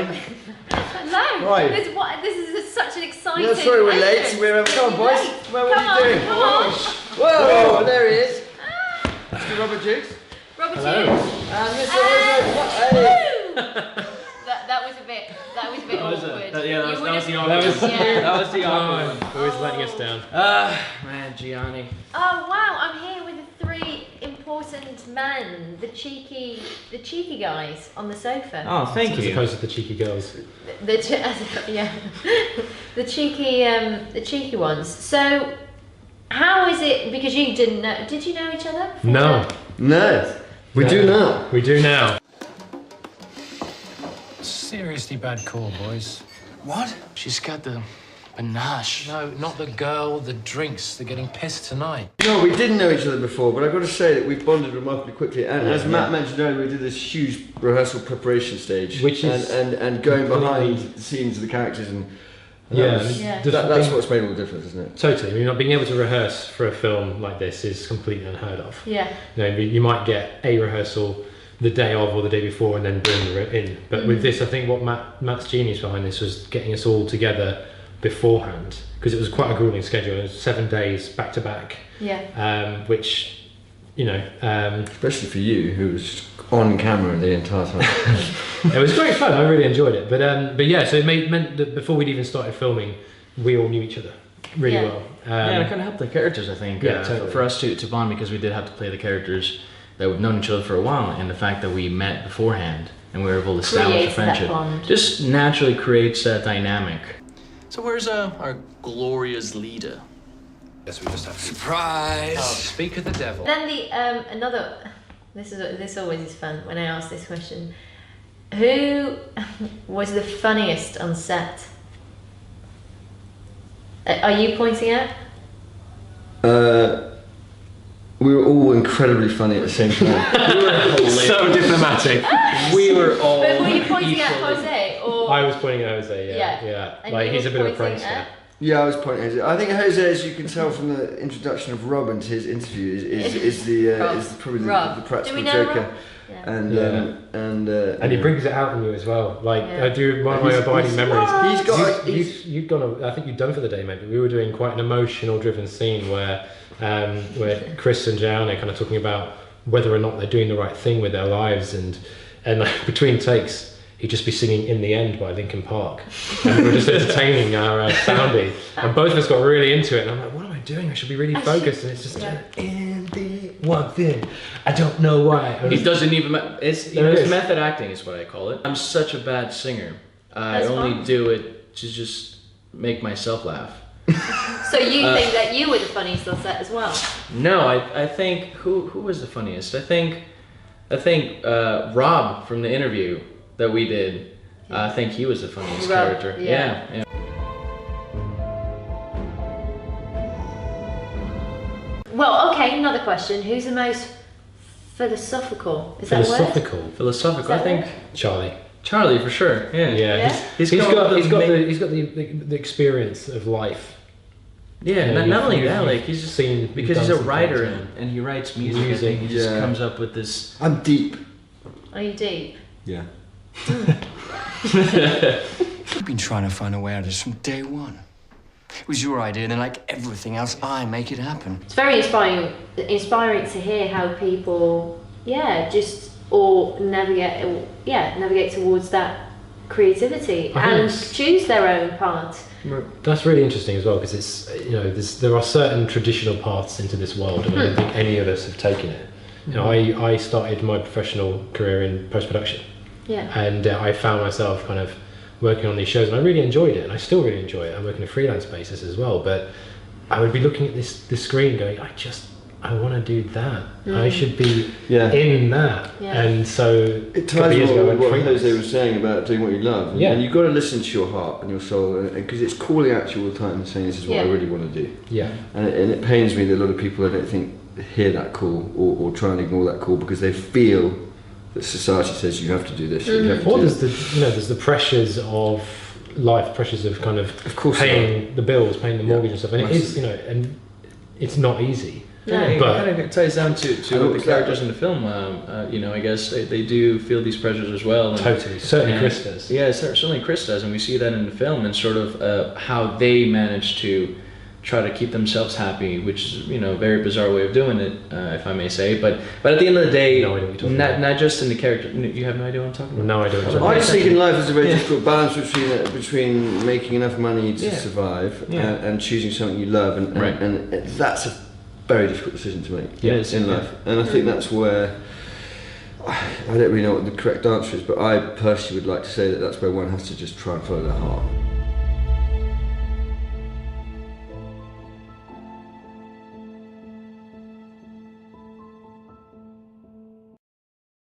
darling. Hello. Right. This is such an exciting. Yeah, sorry we're late. entrance. Come on, boys. What are you doing? Come on. Whoa, there he is. Mr. Robert Jukes. Robert Hello. Hughes. And Mr. Hey. That was a bit awkward. That was the awkward. That was the awkward one. Always letting us down. Man, Gianni. Oh wow, I'm here with the three important men, the cheeky guys on the sofa. Oh, thank As you. opposed to the cheeky girls. Yeah, the cheeky ones. So, how is it? Because you didn't know. Did you know each other? No. No. We do now. We do now. Seriously bad call, boys. What? She's got the panache. No, not the girl, the drinks. They're getting pissed tonight. No, we didn't know each other before, but I've got to say that we've bonded remarkably quickly. And as Matt mentioned earlier, we did this huge rehearsal preparation stage, Which is and going behind the scenes of the characters, and Yeah. that's what's made all the difference, isn't it? Totally. I mean, not being able to rehearse for a film like this is completely unheard of. Yeah. You know, you might get a rehearsal the day of or the day before and then bring it in. But with this, I think what Matt's genius behind this was getting us all together beforehand, because it was quite a grueling schedule. It was 7 days back to back. Yeah. Which, you know, Especially for you, who was on camera the entire time. it was great fun. I really enjoyed it. But yeah, so it meant that before we'd even started filming, we all knew each other really well. Yeah, it kind of helped the characters, I think. Yeah, totally. For us to bond, because we did have to play the characters that we've known each other for a while, and the fact that we met beforehand and we were able to establish a Creates that friendship bond. just naturally creates that dynamic. So where's our glorious leader? Guess we just have to. Surprise! Oh, speak of the devil. Then this always is fun when I ask this question. Who was the funniest on set? Are you pointing out? We were all incredibly funny at the same time. We were hilarious. So diplomatic. We were all. But were you pointing at equally- Jose or? I was pointing at Jose, Yeah. yeah. And Like, you he's a were bit of a pointing prankster. at? Yeah, I was pointing at Jose. I think Jose, as you can tell from the introduction of Rob into his interview, is probably the practical Do we know joker. Rob? Yeah. And he brings it out in you as well. Like, Yeah. I do, one of my abiding memories. He's got. You've gone. I think you've done for the day, maybe. We were doing quite an emotional-driven scene where Chris and Gianna kind of talking about whether or not they're doing the right thing with their lives, and like, between takes, he'd just be singing "In the End" by Linkin Park, and we were just entertaining our soundie, and both of us got really into it. And I'm like, "What am I doing? I should be really focused." And it's just in the one thing. I don't know why. He doesn't even. It's There is. method acting is what I call it. I'm such a bad singer. I That's only fine. do it to just make myself laugh. So you think that you were the funniest on set as well? No, I think who was the funniest? I think Rob from the interview that we did. I think he was the funniest Rob, character. yeah. Yeah. Well, okay, another question. Who's the most philosophical? Is that a word? Philosophical. I Is that think Charlie. Charlie for sure. Yeah. Yeah? He's got the experience of life. Yeah, Yeah, not only you've that, like he's just seen- because you've he's a done some writer things, and he writes music. I Music, think he just yeah. comes up with this. I'm deep. Are you deep? Yeah. I've been trying to find a way out of this from day one. It was your idea, and then like everything else, I make it happen. It's very inspiring to hear how people, just all navigate towards that creativity I think and it's- choose their own path. That's really interesting as well, because it's, you know, there are certain traditional paths into this world, and I don't think any of us have taken it. You know, I started my professional career in post-production, and I found myself kind of working on these shows, and I really enjoyed it, and I still really enjoy it. I'm working a freelance basis as well, but I would be looking at the screen going, I want to do that. I should be in that. Yeah. And so It ties years ago, I with went what freelance. Jose was saying about doing what you love. Yeah. And you've got to listen to your heart and your soul, because it's calling out to you all the time and saying, this is what I Yeah. really want to do. Yeah. And it pains me that a lot of people, I don't think, hear that call or try and ignore that call because they feel that society says you have to do this. You have to Or do there's the pressures of life, pressures of course paying the bills, paying the mortgage and stuff, and it is, Massively. and it's not easy. Yeah, it But- kind of ties down to And the characters in the film. I guess they do feel these pressures as well. And, Totally, certainly and- Chris does. Yeah, certainly Chris does, and we see that in the film, and sort of how they manage to try to keep themselves happy, which is a very bizarre way of doing it, if I may say. But at the end of the day, No idea what you're talking about. not just in the character. You have no idea what I'm talking about. No idea what you're I talking just think in life there's a very Yeah. difficult balance between making enough money to Yeah. survive Yeah. and choosing something you love, and Right. that's a very difficult decision to make Yeah, it is, in yeah. life. And I think that's where I don't really know what the correct answer is, but I personally would like to say that that's where one has to just try and follow their heart.